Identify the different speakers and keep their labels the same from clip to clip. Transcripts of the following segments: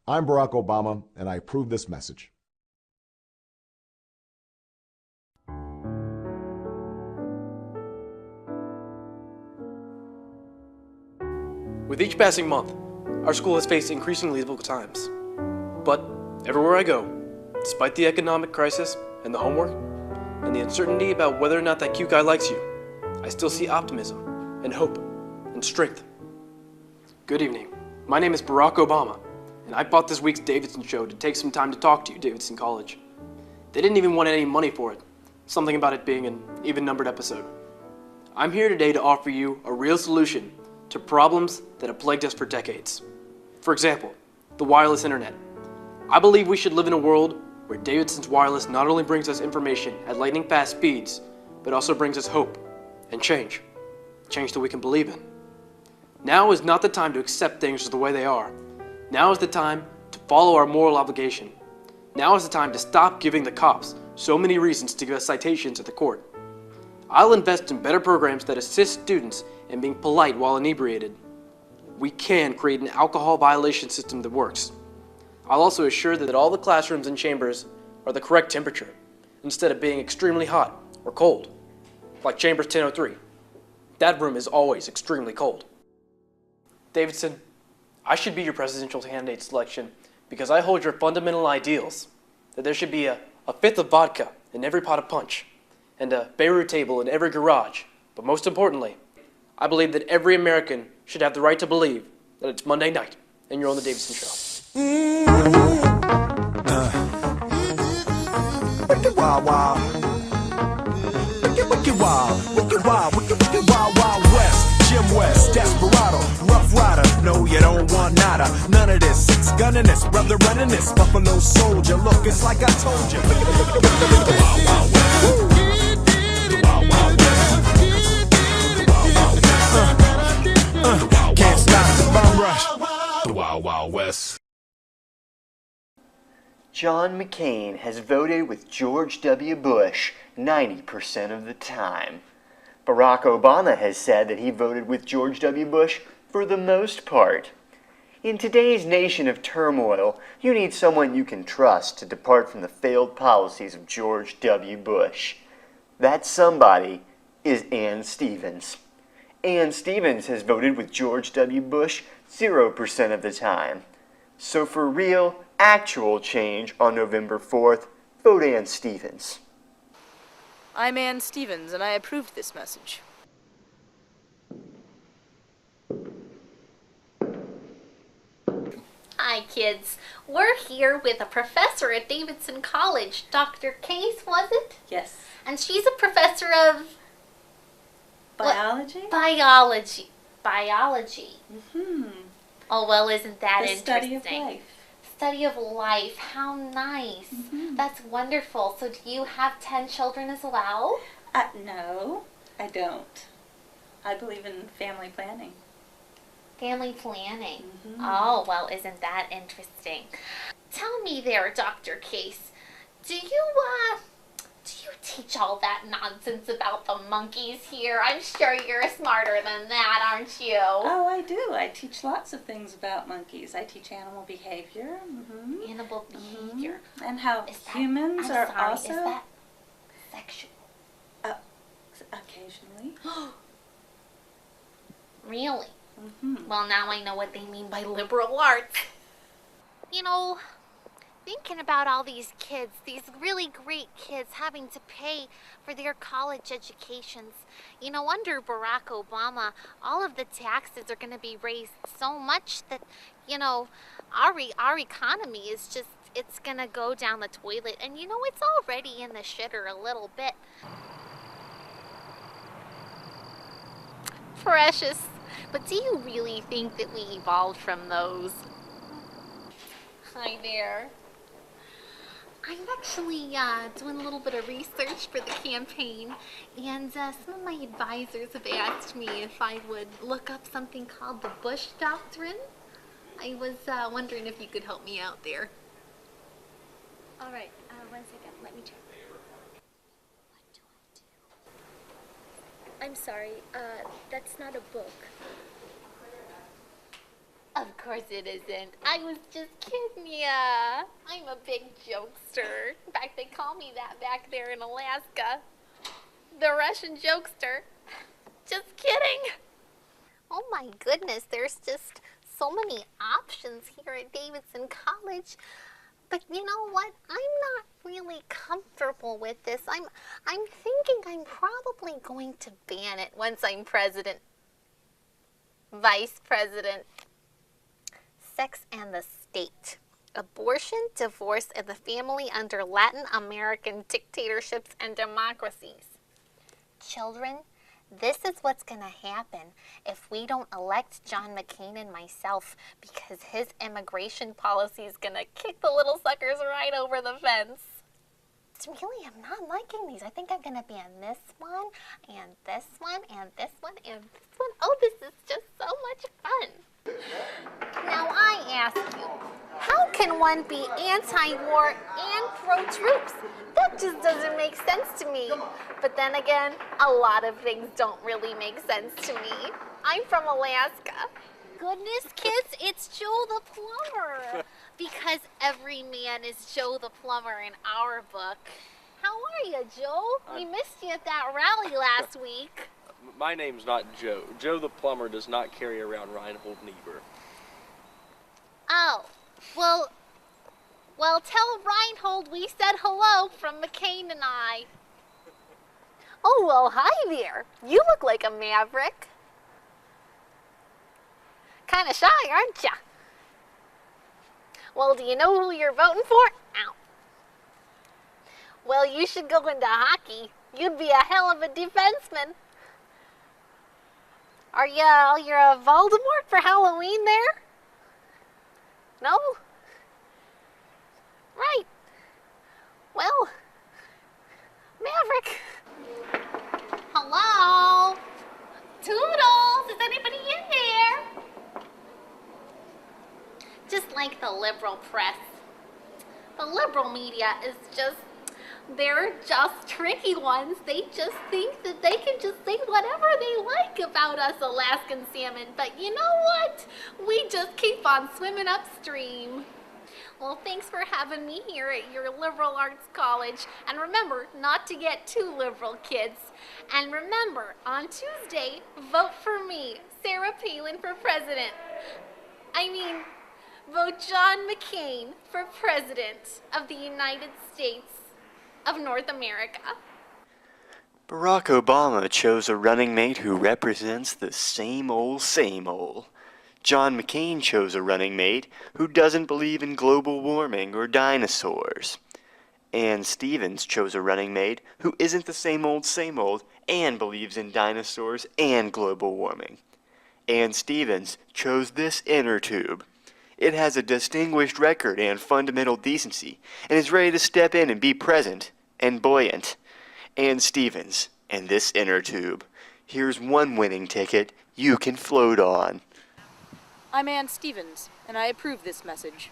Speaker 1: I'm Barack Obama, and I approve this message.
Speaker 2: With each passing month, our school has faced increasingly difficult times. But everywhere I go, despite the economic crisis and the homework, and the uncertainty about whether or not that cute guy likes you, I still see optimism and hope and strength. Good evening. My name is Barack Obama, and I bought this week's Davidson show to take some time to talk to you, Davidson College. They didn't even want any money for it, something about it being an even-numbered episode. I'm here today to offer you a real solution to problems that have plagued us for decades. For example, the wireless internet. I believe we should live in a world where Davidson's wireless not only brings us information at lightning-fast speeds, but also brings us hope and change. Change that we can believe in. Now is not the time to accept things the way they are. Now is the time to follow our moral obligation. Now is the time to stop giving the cops so many reasons to give us citations at the court. I'll invest in better programs that assist students in being polite while inebriated. We can create an alcohol violation system that works. I'll also assure that all the classrooms and chambers are the correct temperature, instead of being extremely hot or cold, like Chambers 1003. That room is always extremely cold. Davidson, I should be your presidential candidate selection because I hold your fundamental ideals, that there should be a fifth of vodka in every pot of punch, and a Beirut table in every garage, but most importantly, I believe that every American should have the right to believe that it's Monday night and you're on the Davidson Show.
Speaker 3: Wicked wild, wild. Wicked wild, wicked wild, wicked wild, wild west. Jim West, Desperado, Rough Rider. No, you don't want nada. None of this. Six gunning this, brother running this. Buffalo Soldier. Look, it's like I told you. Wild, wild west. Can't stop the bum rush. The Wild Wild West.
Speaker 4: John McCain has voted with George W. Bush 90% of the time. Barack Obama has said that he voted with George W. Bush for the most part. In today's nation of turmoil, you need someone you can trust to depart from the failed policies of George W. Bush. That somebody is Ann Stevens. Ann Stevens has voted with George W. Bush 0% of the time. So for real, actual change on November 4th, vote Ann Stevens.
Speaker 5: I'm Ann Stevens, and I approved this message.
Speaker 6: Hi, kids. We're here with a professor at Davidson College, Dr. Case, was it?
Speaker 5: Yes.
Speaker 6: And she's a professor of...
Speaker 5: Biology?
Speaker 6: Biology. Biology.
Speaker 5: Mm-hmm.
Speaker 6: Oh, well, isn't that
Speaker 5: The
Speaker 6: interesting?
Speaker 5: study of life.
Speaker 6: Study of life. How nice.
Speaker 5: Mm-hmm.
Speaker 6: That's wonderful. So do you have 10 children as well?
Speaker 5: No, I don't. I believe in family planning.
Speaker 6: Family planning.
Speaker 5: Mm-hmm.
Speaker 6: Oh, well, isn't that interesting? Tell me there, Dr. Case, do you teach all that nonsense about the monkeys here? I'm sure you're smarter than that, aren't you?
Speaker 5: Oh, I do. I teach lots of things about monkeys. I teach animal behavior. Mm-hmm.
Speaker 6: Animal behavior.
Speaker 5: Mm-hmm. And how
Speaker 6: Is that,
Speaker 5: humans
Speaker 6: I'm
Speaker 5: are
Speaker 6: sorry,
Speaker 5: also...
Speaker 6: Is that sexual?
Speaker 5: Occasionally.
Speaker 6: Really?
Speaker 5: Mm-hmm.
Speaker 6: Well, now I know what they mean by liberal arts. You know, thinking about all these kids, these really great kids having to pay for their college educations. You know, under Barack Obama, all of the taxes are going to be raised so much that, you know, our economy is just, it's going to go down the toilet. And, you know, it's already in the shitter a little bit. Precious. But do you really think that we evolved from those? Hi there. I'm actually doing a little bit of research for the campaign, and some of my advisors have asked me if I would look up something called the Bush Doctrine. I was wondering if you could help me out there.
Speaker 7: All right, 1 second, let me check.
Speaker 6: What do I do?
Speaker 7: I'm sorry, that's not a book.
Speaker 6: Of course it isn't. I was just kidding ya. I'm a big jokester. In fact, they call me that back there in Alaska. The Russian jokester. Just kidding. Oh my goodness, there's just so many options here at Davidson College. But you know what? I'm not really comfortable with this. I'm thinking I'm probably going to ban it once I'm president. Vice president. Sex and the state. Abortion, divorce, and the family under Latin American dictatorships and democracies. Children, this is what's going to happen if we don't elect John McCain and myself, because his immigration policy is going to kick the little suckers right over the fence. Really, I'm not liking these. I think I'm going to ban this one, and this one, and this one, and this one. Oh, this is just so much fun. Now I ask you, how can one be anti-war and pro-troops? That just doesn't make sense to me. But then again, a lot of things don't really make sense to me. I'm from Alaska. Goodness, kids, it's Joe the Plumber. Because every man is Joe the Plumber in our book. How are you, Joe? We missed you at that rally last week.
Speaker 8: My name's not Joe. Joe the Plumber does not carry around Reinhold Niebuhr.
Speaker 6: Oh, well, tell Reinhold we said hello from McCain and I. Oh, well, hi there. You look like a maverick. Kind of shy, aren't ya? Well, do you know who you're voting for? Ow. Well, you should go into hockey. You'd be a hell of a defenseman. You're a Voldemort for Halloween there? No? Right. Well, Maverick. Hello? Toodles, is anybody in there? Just like the liberal press. The liberal media is they're just tricky ones. They just think that they can just say whatever they like about us Alaskan salmon. But you know what? We just keep on swimming upstream. Well, thanks for having me here at your liberal arts college. And remember not to get too liberal, kids. And remember, on Tuesday, vote for me, Sarah Palin, for president. Vote John McCain for president of the United States of North America.
Speaker 4: Barack Obama chose a running mate who represents the same old, same old. John McCain chose a running mate who doesn't believe in global warming or dinosaurs. Ann Stevens chose a running mate who isn't the same old, and believes in dinosaurs and global warming. Ann Stevens chose this inner tube. It has a distinguished record and fundamental decency, and is ready to step in and be present and buoyant. Ann Stevens and this inner tube. Here's one winning ticket you can float on.
Speaker 9: I'm Ann Stevens, and I approve this message.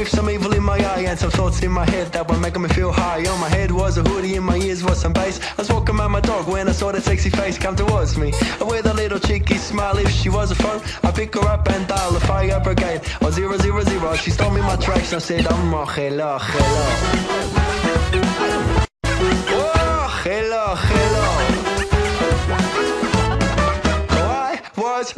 Speaker 3: Some evil in my eye and some thoughts in my head that were making me feel high. On my head was a hoodie, in my ears was some bass. I was walking around my dog when I saw that sexy face come towards me. With a little cheeky smile, if she was a phone, I pick her up and dial the fire brigade. Oh, 000, she stole me my tracks and said, oh, hello, hello. Oh, hello, hello.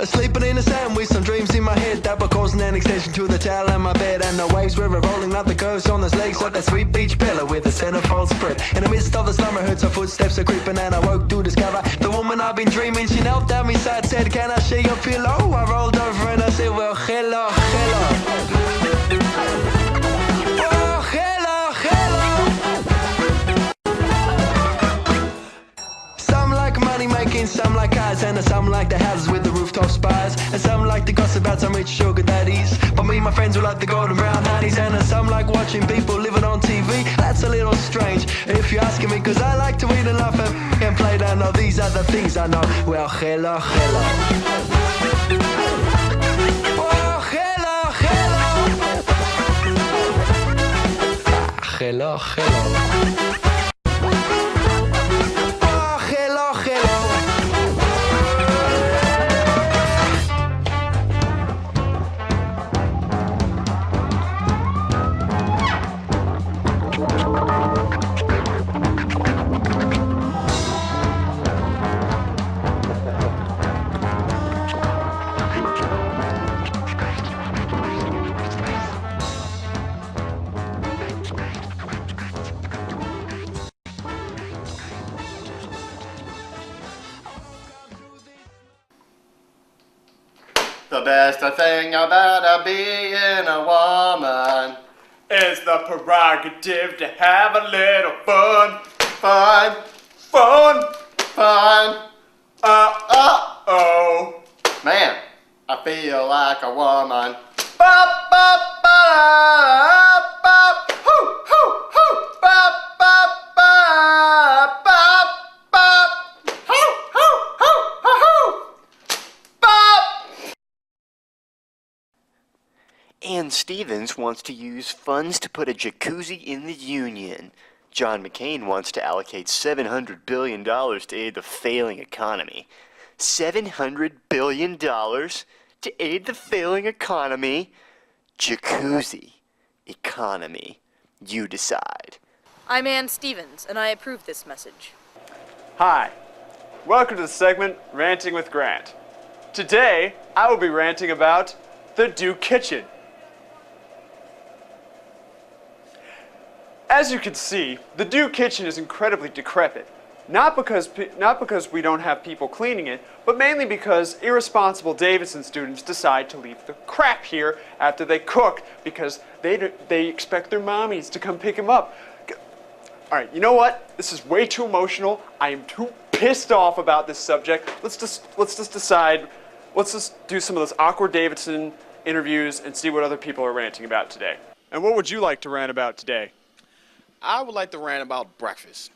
Speaker 3: Sleeping in the sand with some dreams in my head that were causing an extension to the towel and my bed. And the waves were rolling up the coast on those legs like that sweet beach pillow with a centerfold spread. In the midst of the slumber, heard some footsteps are creeping, and I woke to discover the woman I've been dreaming. She knelt down beside, said, can I share your pillow? I rolled over and I said, well, hello, hello. Oh, hello, hello. Some like money making, some like
Speaker 10: like cars, and some like the houses with the rooftop spires, and some like the gossip about some rich sugar daddies. But me and my friends, we like the golden brown honey's, and some like watching people living on TV. That's a little strange if you're asking me, cause I like to eat and laugh and play down. Now these are the things I know. Well, hello, hello. Oh, hello, hello. Hello, hello.
Speaker 11: The best thing about being a woman
Speaker 12: is the prerogative to have a little fun.
Speaker 11: Fun,
Speaker 12: Fun!
Speaker 11: fun.
Speaker 12: Oh.
Speaker 11: Man, I feel like a woman.
Speaker 12: Bop, bop, bop, bop. Hoo, hoo, hoo. Bop, bop, bop, bop, bop. Hoo, hoo, hoo, hoo, hoo. Bop.
Speaker 4: Ann Stevens wants to use funds to put a jacuzzi in the Union. John McCain wants to allocate $700 billion to aid the failing economy. $700 billion to aid the failing economy? Jacuzzi. Economy. You decide.
Speaker 9: I'm Ann Stevens, and I approve this message.
Speaker 12: Hi. Welcome to the segment Ranting with Grant. Today, I will be ranting about the Duke Kitchen. As you can see, the Duke Kitchen is incredibly decrepit. Not because we don't have people cleaning it, but mainly because irresponsible Davidson students decide to leave the crap here after they cook because they expect their mommies to come pick them up. All right, you know what? This is way too emotional. I am too pissed off about this subject. Let's just do some of those awkward Davidson interviews and see what other people are ranting about today. And what would you like to rant about today?
Speaker 13: I would like to rant about breakfast.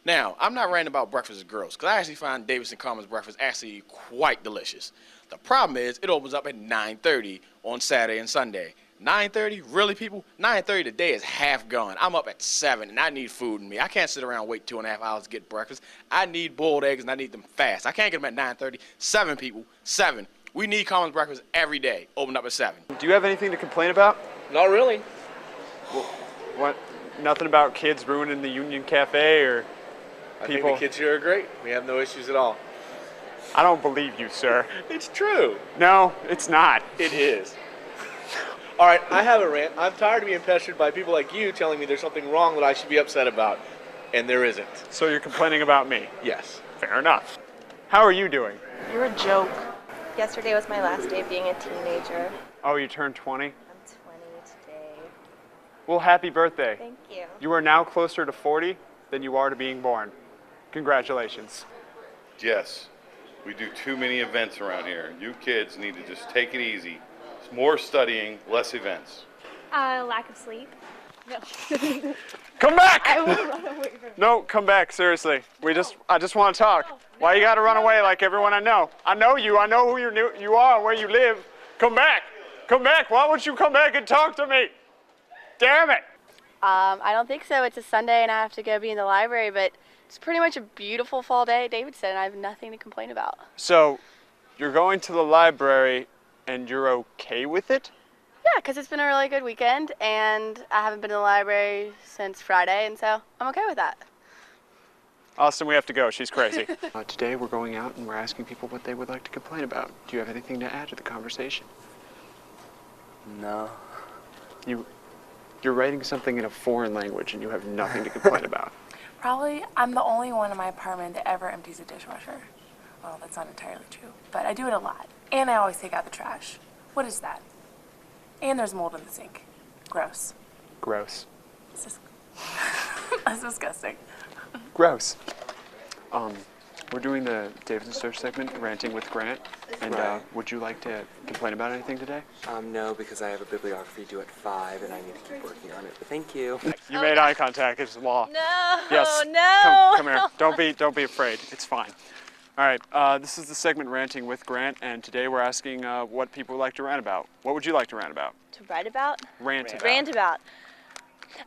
Speaker 13: Now, I'm not ranting about breakfast with girls, because I actually find Davidson Commons breakfast actually quite delicious. The problem is, it opens up at 9:30 on Saturday and Sunday. 9:30? Really, people? 9:30 today is half gone. I'm up at 7, and I need food in me. I can't sit around and wait 2.5 hours to get breakfast. I need boiled eggs, and I need them fast. I can't get them at 9:30. 7 people. 7. We need Commons breakfast every day. Open up at 7.
Speaker 12: Do you have anything to complain about?
Speaker 8: Not really.
Speaker 12: Well, what? Nothing about kids ruining the Union Cafe or
Speaker 8: I
Speaker 12: people?
Speaker 8: think the kids here are great. We have no issues at all.
Speaker 12: I don't believe you, sir.
Speaker 8: It's true.
Speaker 12: No, it's not.
Speaker 8: It is. All right, I have a rant. I'm tired of being pestered by people like you telling me there's something wrong that I should be upset about, and there isn't.
Speaker 12: So you're complaining about me?
Speaker 8: Yes.
Speaker 12: Fair enough. How are you doing?
Speaker 14: You're a joke. Yesterday was my last day of being a teenager.
Speaker 12: Oh, you turned 20?
Speaker 14: I'm 20 today.
Speaker 12: Well, happy birthday.
Speaker 14: Thank you.
Speaker 12: You are now closer to 40 than you are to being born. Congratulations.
Speaker 15: Yes. We do too many events around here. You kids need to just take it easy. It's more studying, less events.
Speaker 7: Lack of sleep. No.
Speaker 12: Come back!
Speaker 7: I will run away from you.
Speaker 12: No, come back, seriously. I just want to talk. Why you gotta run away like everyone I know? I know you, I know who you are and where you live. Come back! Come back! Why won't you come back and talk to me? Damn it!
Speaker 14: I don't think so. It's a Sunday and I have to go be in the library, but it's pretty much a beautiful fall day at Davidson and I have nothing to complain about.
Speaker 12: So, you're going to the library and you're okay with it?
Speaker 14: Yeah, because it's been a really good weekend and I haven't been in the library since Friday, and so I'm okay with that.
Speaker 12: Austin, we have to go. She's crazy. Today we're going out and we're asking people what they would like to complain about. Do you have anything to add to the conversation?
Speaker 2: No.
Speaker 12: You're writing something in a foreign language and you have nothing to complain about.
Speaker 16: Probably I'm the only one in my apartment that ever empties a dishwasher. Well, that's not entirely true, but I do it a lot. And I always take out the trash. What is that? And there's mold in the sink. Gross.
Speaker 12: Gross.
Speaker 16: That's disgusting.
Speaker 12: Gross. We're doing the Davidson Search segment, Ranting with Grant, and would you like to complain about anything today?
Speaker 17: No, because I have a bibliography due at 5 and I need to keep working on it, but thank you.
Speaker 12: You made eye contact, it's law.
Speaker 14: No,
Speaker 12: Yes.
Speaker 14: no.
Speaker 12: Come here, don't be afraid, it's fine. All right, this is the segment Ranting with Grant, and today we're asking what people would like to rant about. What would you like to rant about?
Speaker 14: To write about?
Speaker 12: Rant about.
Speaker 14: Rant about.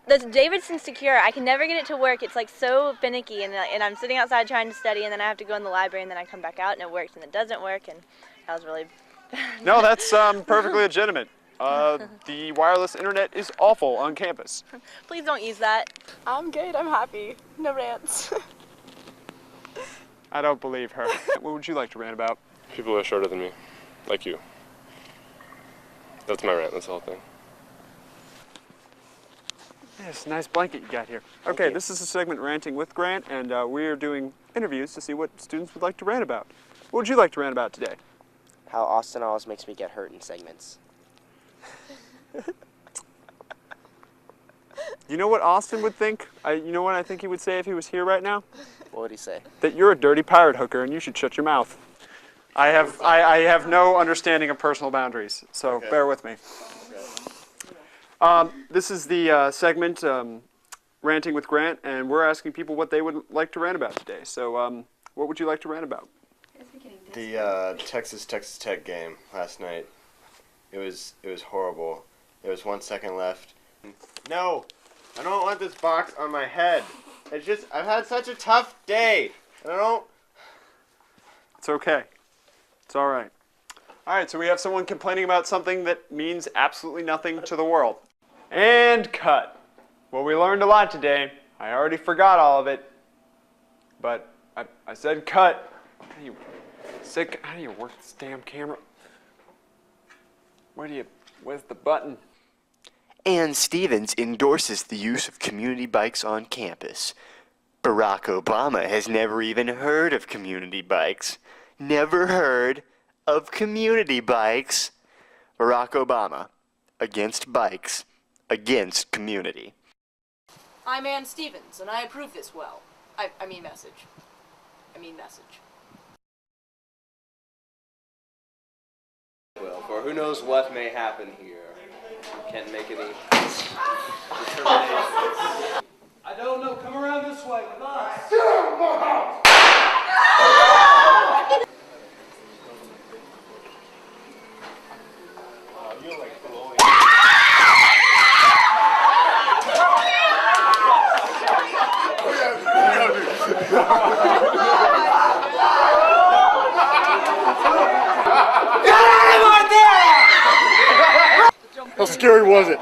Speaker 14: The Davidson Secure, I can never get it to work. It's like so finicky, and I'm sitting outside trying to study, and then I have to go in the library, and then I come back out, and it works, and it doesn't work, and that was really
Speaker 12: No, that's perfectly legitimate. The wireless internet is awful on campus.
Speaker 14: Please don't use that.
Speaker 9: I'm good. I'm happy. No rants.
Speaker 12: I don't believe her. What would you like to rant about?
Speaker 18: People who are shorter than me, like you. That's my rant, that's the whole thing.
Speaker 12: Yes, nice blanket you got here. Okay, this is the segment Ranting with Grant, and we are doing interviews to see what students would like to rant about. What would you like to rant about today?
Speaker 17: How Austin always makes me get hurt in segments.
Speaker 12: You know what Austin would think? You know what I think he would say if he was here right now?
Speaker 17: What would he say?
Speaker 12: That you're a dirty pirate hooker and you should shut your mouth. I have no understanding of personal boundaries, so bear with me. This is the segment Ranting with Grant, and we're asking people what they would like to rant about today. So what would you like to rant about?
Speaker 11: The Texas Tech game last night. It was horrible. There was 1 second left. No, I don't want this box on my head. It's just, I've had such a tough day, and I don't...
Speaker 12: It's okay. It's all right. All right, so we have someone complaining about something that means absolutely nothing to the world. And cut. Well, we learned a lot today. I already forgot all of it, but I said cut. How do you work this damn camera? Where's the button?
Speaker 4: Ann Stevens endorses the use of community bikes on campus. Barack Obama has never even heard of community bikes. Never heard of community bikes. Barack Obama, against bikes, against community.
Speaker 9: I'm Ann Stevens, and I approve this well. I mean message.
Speaker 19: Well, for who knows what may happen here. Can't make any determinations.
Speaker 3: I don't know. Come around this way with us.
Speaker 11: How scary was it?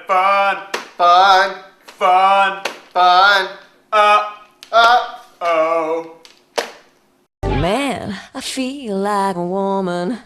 Speaker 11: Fun. Uh-oh.
Speaker 20: Man, I feel like a woman.